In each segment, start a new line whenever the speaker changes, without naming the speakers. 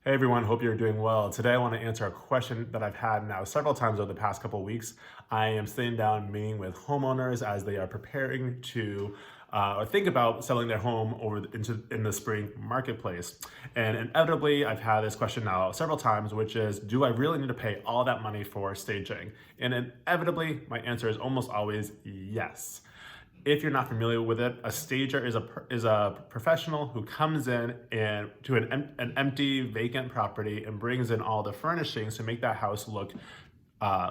Hey everyone, hope you're doing well. Today I want to answer a question that I've had now several times over the past couple of weeks. I am sitting down meeting with homeowners as they are preparing to think about selling their home in the spring marketplace. And inevitably, I've had this question now several times, which is, do I really need to pay all that money for staging? And inevitably, my answer is almost always yes. If you're not familiar with it, a stager is a professional who comes in and to an empty, vacant property and brings in all the furnishings to make that house look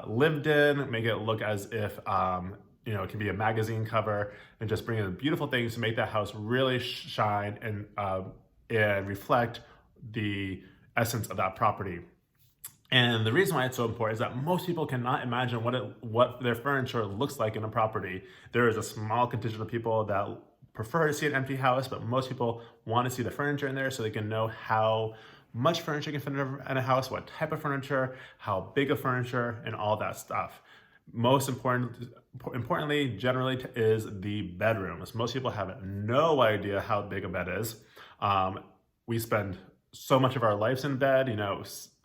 lived in, make it look as if it can be a magazine cover, and just bring in beautiful things to make that house really shine and reflect the essence of that property. And the reason why it's so important is that most people cannot imagine what their furniture looks like in a property. There is a small contingent of people that prefer to see an empty house, but most people want to see the furniture in there so they can know how much furniture can fit in a house, what type of furniture, how big of furniture, and all that stuff. Importantly, generally is the bedrooms. Most people have no idea how big a bed is. We spend so much of our lives in bed,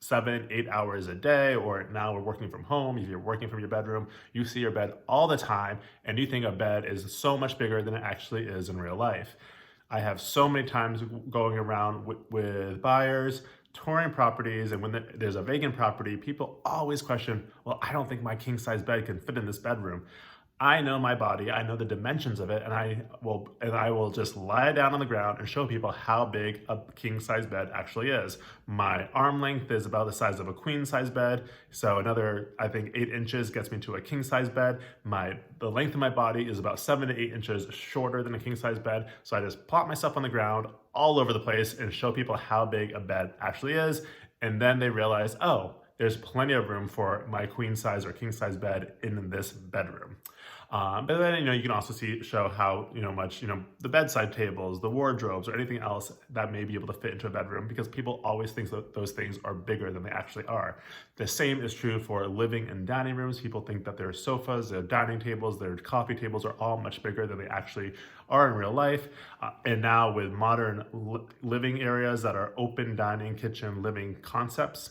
7, 8 hours a day, or now we're working from home. If you're working from your bedroom, you see your bed all the time, and you think a bed is so much bigger than it actually is in real life. I have so many times going around with buyers, touring properties, and when there's a vacant property, people always question, well, I don't think my king size bed can fit in this bedroom. I know my body, I know the dimensions of it, and I will just lie down on the ground and show people how big a king size bed actually is. My arm length is about the size of a queen size bed, so another, I think, 8 inches gets me to a king size bed. The length of my body is about 7 to 8 inches shorter than a king size bed, so I just plop myself on the ground all over the place and show people how big a bed actually is, and then they realize, oh, there's plenty of room for my queen size or king size bed in this bedroom. But then, you can also show how, much, the bedside tables, the wardrobes, or anything else that may be able to fit into a bedroom, because people always think that those things are bigger than they actually are. The same is true for living and dining rooms. People think that their sofas, their dining tables, their coffee tables are all much bigger than they actually are in real life. And now with modern living areas that are open dining, kitchen, living concepts,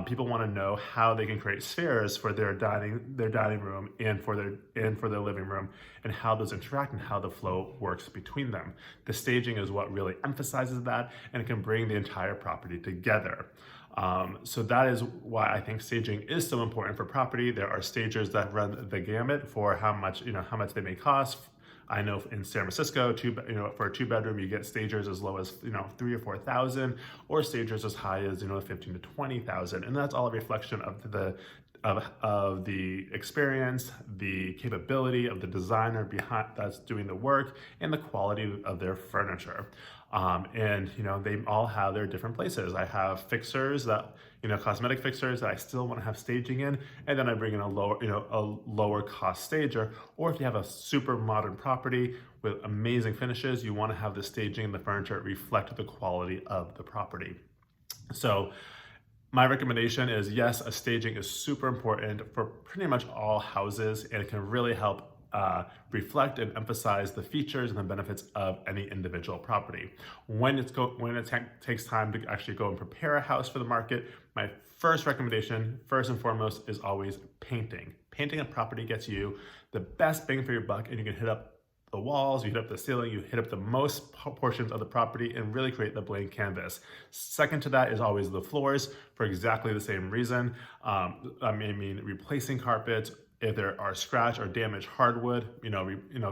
people want to know how they can create spheres for their dining room and for their living room, and how those interact and how the flow works between them. The staging is what really emphasizes that, and it can bring the entire property together. So that is why I think staging is so important for property. There are stagers that run the gamut for how much they may cost. I know in San Francisco, for a 2 bedroom, you get stagers as low as 3,000 or 4,000, or stagers as high as 15 to 20,000, and that's all a reflection of the experience, the capability of the designer behind that's doing the work, and the quality of their furniture. And they all have their different places. I have fixers that cosmetic fixers that I still want to have staging in, and then I bring in a lower cost stager. Or if you have a super modern property with amazing finishes, you want to have the staging and the furniture reflect the quality of the property. So my recommendation is, yes, a staging is super important for pretty much all houses, and it can really help reflect and emphasize the features and the benefits of any individual property. When it takes time to actually go and prepare a house for the market, my first recommendation, first and foremost, is always painting. Painting a property gets you the best bang for your buck, and you can hit up the walls, you hit up the ceiling, you hit up the most portions of the property and really create the blank canvas. Second to that is always the floors, for exactly the same reason. Replacing carpets. If there are scratch or damaged hardwood,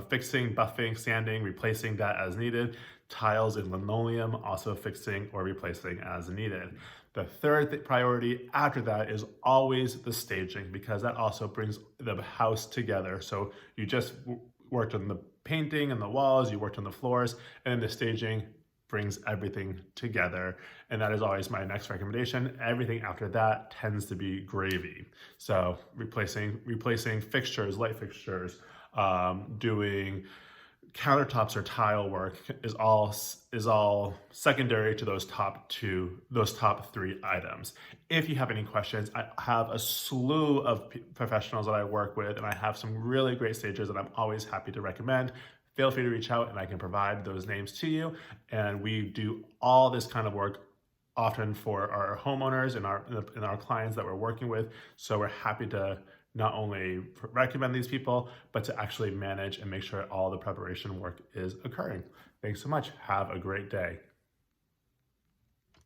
fixing, buffing, sanding, replacing that as needed. Tiles and linoleum, also fixing or replacing as needed. The third priority after that is always the staging, because that also brings the house together. So you just worked on the painting and the walls, you worked on the floors, and then the staging brings everything together. And that is always my next recommendation. Everything after that tends to be gravy. So replacing fixtures, light fixtures, doing countertops or tile work is all secondary to those top 3 items. If you have any questions, I have a slew of professionals that I work with, and I have some really great stagers that I'm always happy to recommend. Feel free to reach out and I can provide those names to you. And we do all this kind of work often for our homeowners and our clients that we're working with. So we're happy to not only recommend these people, but to actually manage and make sure all the preparation work is occurring. Thanks so much. Have a great day.